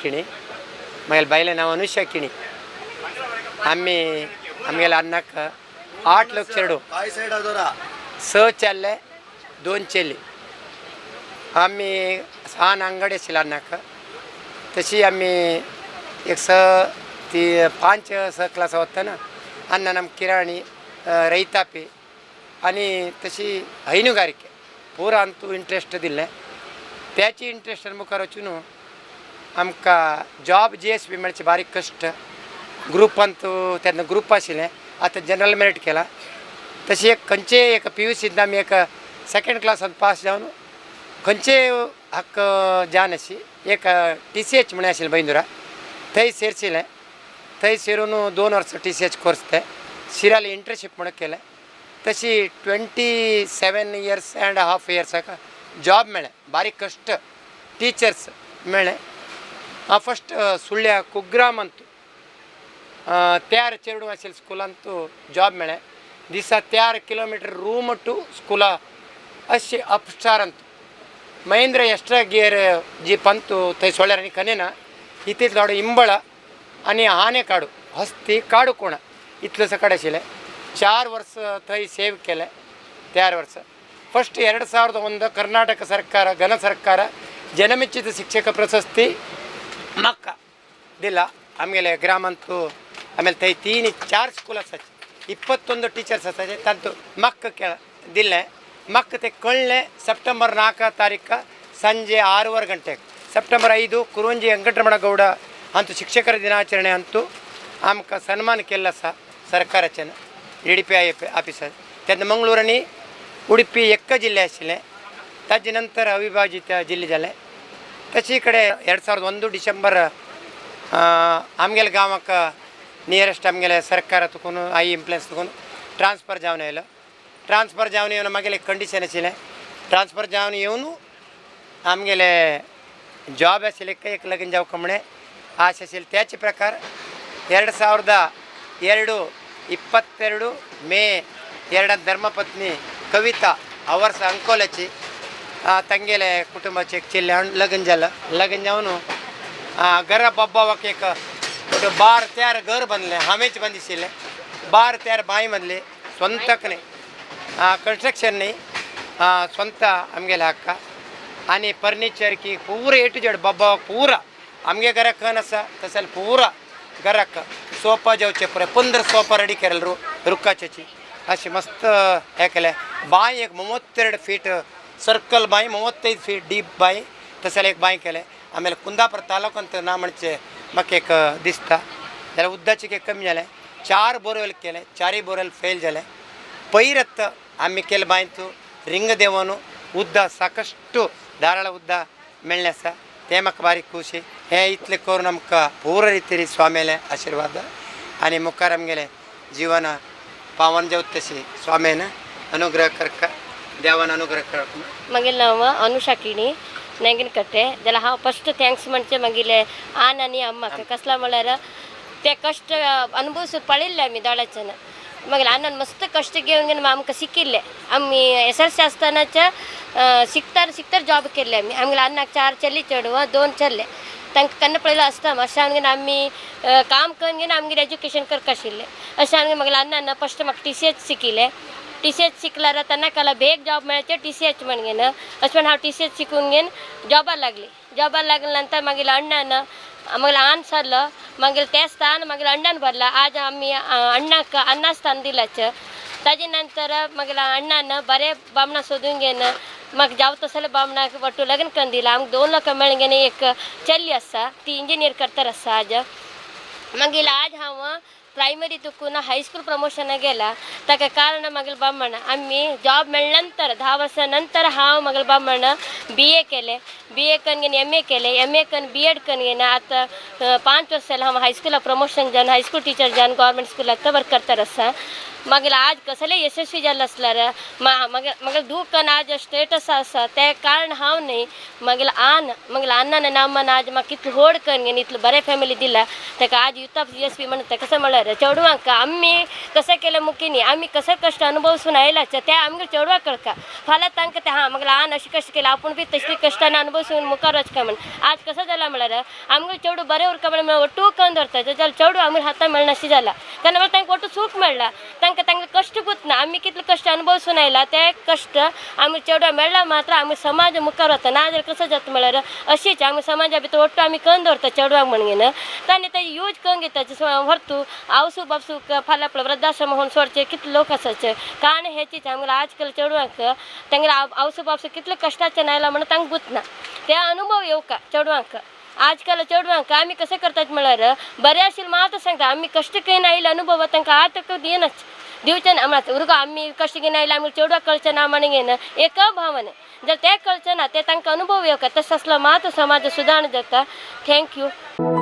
किणी मागीर बायलें नांव अनुषा किणी आमगेले अन्नाक 8 लोक चेडू 6 चेल्ले 2 चेली आमी 6 अंगडी आशिल्ले अन्नाक तशी आमी एक ती 5-6 क्लास वतना अन्न नम किराणी रैतापी आणि तशी हैनुगारिके पूरा अंतू इंट्रेस्ट दिले त्याची इंट्रेस्ट मुखार वचून आमकां जॉब GSB मेळचे बारीक कश्ट ग्रुप अंतू तेन्ना ग्रुप आशिल्लें आतां जनरल मेरिट केला तशी एक खंयचे एक PUC आमी एक 2nd क्लासान पास जावन खंयचे हक्क जावन अशी एक TCH म्हणून आशिल्लें बैंदुरा थंय सेरशिल्लें थंय सेरून 2 वर्सां TCH कोर्स ते शिराली इंटर्नशीप म्हणून केलें तशी 27 years and a half yearसाक जॉब मेळ्ळें बारीक कश्ट टीचर्स मेळ्ळें फस्ट सुಳ್ಳ್ಯ कुग्राम अंतू त्यार चेडू आशिल्ले स्कुलांतू जॉब मेळ्ळें दिसा 3 किलोमीटर रूम टू स्कुला अशी अपस्टार Antu Mahendra extra gear jeep Antu थंय सोळ्यार आनी कनेना इतले थोडे इंबळ आनी आने काडू हस्ती काडू कोणा इतलें सकाळ आशिल्लें 4 वर्स थंय सेव केलें 4 वर्स फस्ट 2001 कर्नाटक ಸರ್ಕಾರ ಘನ ಸರ್ಕಾರ ಜನಮೆಚ್ಚಿತ ಶಿಕ್ಷಕ ಪ್ರಶಸ್ತಿ ಮಕ್ಕ ದಿಲ್ಲ ಆಮೇಲೆ ಗ್ರಾಮಂತೂ ಆಮೇಲೆ ತೈ 3-4 ಸ್ಕೂಲ್ ಅಸಚ್ 21 ಟೀಚರ್ಸ್ ಅಸಚ್ ತಂತು ಮಕ್ಕ ಕೆಳ ದಿಲ್ಲ ಮಕ್ಕ te ಕಳ್ಳೆ ಸೆಪ್ಟೆಂಬರ್ 4 ತಾರೀಕು ಸಂಜೆ 6:30 ಗಂಟೆಗೆ ಸೆಪ್ಟೆಂಬರ್ 5 ಕುರುಂಜಿ ವೆಂಕಟರಮಣ ಗೌಡ ಅಂತೂ ಶಿಕ್ಷಕರ ದಿನಾಚರಣೆ ಅಂತೂ ಆಮಕ ಸನ್ಮಾನ केला सा सरकाराच्यान DDP ऑफिसर तेन्ना मंगळूरांनी उडपी एक्क जिल्हे आशिल्ले ताजे नंतर अविभाजित जिल्हे जाले तशे कडेन 2001 डिसेंबर आमगेल्या गांवाक नियरेस्ट आमगेले सरकार तुकून आई इम्प्लॅन्स तुकून ट्रान्सफर जावन येयलो ट्रान्सफर जावन येवन मागेले कंडिशन आशिल्लें ट्रान्सफर जावन येवन आमगेले जॉब आशिल्ले एक लगीन जावंक म्हणें आश आशिल्ली त्याचे प्रकार 2022 मे 2 ಧರ್ಮಪತ್ನಿ कविता ಅವರ್ಸ अंकोल्याची ತಂಗೆಲೆ कुटुंबाचे एक चेल्ले लगन जावन घरा बाबाक एक 12-13 घर बांदले हामेच बांदिशिल्ले 12-13 बांय बांदले स्ವಂತಕ್ಕನೆ कन्स्ट्रक्शन न्ही स्ವಂತ आमगेले हक्क आनी फर्निचर की पूरा A to Z बाबाक पूरा आमगे घराक कन आसा तसले पूरा घराक सोफा जेवचे पुरे 15 सोफा रेडी केले रुक्काची अशी मस्त हे केलें बांय एक 32 फीट सर्कल बांय 35 फीट डीप बांय तसले एक बांय केलें आमेले कुंदापुर तालुकांत ना म्हणचे म्हाका एक दिसता जाल्यार उद्दाचे कमी जालें 4 बोरवेल केले 4 बोरवेल फेल जाले पैरत आमी केले बांयतू रिंग देवन उद्दा साकಷ್ಟು ಧಾರಾಳ उद्दा मेळ्ळें आसा ते म्हाका बारीक खुशी हे इतले करून आमकां पूर्ण रितीन स्वामीले आशिर्वाद आनी मुखार आमगेलें जीवन पावन जावं तशी स्वामीन अनुग्रह करता देवान अनुग्रह करता मागीर नांव अनुषा किणी नेंगनकट्टे जाल्यार हांव फस्ट थँक्स म्हणचे मागीर आन आनी अम्माक कसला म्हळ्यार ते कश्ट अनुभवसून पळयल्ले आमी दोळ्याच्यान मागीर आनंद मस्त कश्ट घेवन आमकां शिकिल्ले आमी SSLC आसतनाचे शिकता जॉब केल्ले आमी अन्नाक 4 चली चेडूं 2 चल्ले तांकां केन्ना पळयलो आसता अशें आमगेन आमी काम करून घेवन आमगेर एज्युकेशन करता आशिल्लें अशें आमगे मागीर अन्नान फस्ट म्हाका TCH शिकिल्लें TCH शिकल्यार तेन्ना केला बेग जॉब मेळचे TCH म्हणून अशें म्हण हांव TCH शिकून घेवन जॉबार लागले नंतर मागीर अण्णान मागीर आन सरलो मागीर ते स्थान मागीर अण्णान भरला आज आमी अण्णाक अन्ना स्थान दिलाचे ताजे नंतर मागीर अण्णान बरें बामणां सोदून घेवन म्हाका जावं तसले बामणाक वटू लग्न करून दिला आमकां 2 लाख मेळून घेवन एक चली आसा ती इंजिनियर करता आसा आज मागीर आज हांव प्रायमरी तुकून हायस्कूल प्रमोशनाक गेला ताका कारण मागीर बामण आमी जॉब मेळ्ळे नंतर 10 वर्सां नंतर हांव मागीर बामण BA केलें BA करून घेवन MA केलें MA करून B.Ed करून घेवन आतां 5 वर्सां हांव हायस्कुलाक प्रमोशन जावन हायस्कूल टिचर जावन गव्हर्मेंट स्कुलाक वर्क करता आसा मागील आज कसले यशस्वी जाल्ले असल्यार मागील दूख आज स्टेटस आसा ते कारण हांव न्ही मागील अन्नान अम्मान आज म्हाका कितलें व्हड करून घेवन इतलें बरें फॅमिली दिला ताका आज युथ यशस्वी म्हणटा कशें म्हळ्यार चेडवांक आमी कशें केलें मुख्य न्ही आमी कशें कश्ट अनुभवसून आयलाचे ते आमगे चेडवाक कळका फाल्यां तांकां ते मागीर आन अशें कशें केलें आपूण बी तसली कश्टान अनुभवसून मुखार वचका म्हण आज कसं जालां म्हळ्यार आमगे चेडू बरें उरका म्हण ಒಟ್ಟು करून धरता जाल्यार चेडू आमगे हातां मेळना अशें जाला तेन्ना म्हळ्यार तांकां ಒಟ್ಟು सूख मेळ्ळा तांकां कश्ट गुतना आमी कितले कश्ट अनुभवसून आयला ते कश्ट आमी चेडवा मेळ्ळा मात्र आमी समाज मुखार वता ना जाल्यार कसं जाता म्हळ्यार अशीच आमी समाजा भितर ಒಟ್ಟು आमी करून दवरता चेडवाक म्हणून तांणी ते यूज करून घेता व्हरतू आवसू बापसू फाल्यां आपलो वृद्धाश्रम होऊन सोडचे कितले लोक आसाचे कारण हेचीच आमगे आजकाल चेडवांक तांगें आवसू बापसू कितले कश्टाचे आयला म्हणून तांकां गुतना ते अनुभव येवका चेडवांक आजकाल चेडवांक आमी कशें करतात म्हळ्यार बरें आशिल्लें मात सांगता आमी कश्ट करून आयले अनुभव तांकां आतां दिनाच दिवचें ना म्हळ्यार उरगो आमी कश्ट घेवन आयले आमी चेडवाक कळचें ना म्हणून घेवन एका भावन जर ते कळचें ना ते तांकां अनुभव येवका तसो आसलो मात समाज सुदारण जाता थँक्यू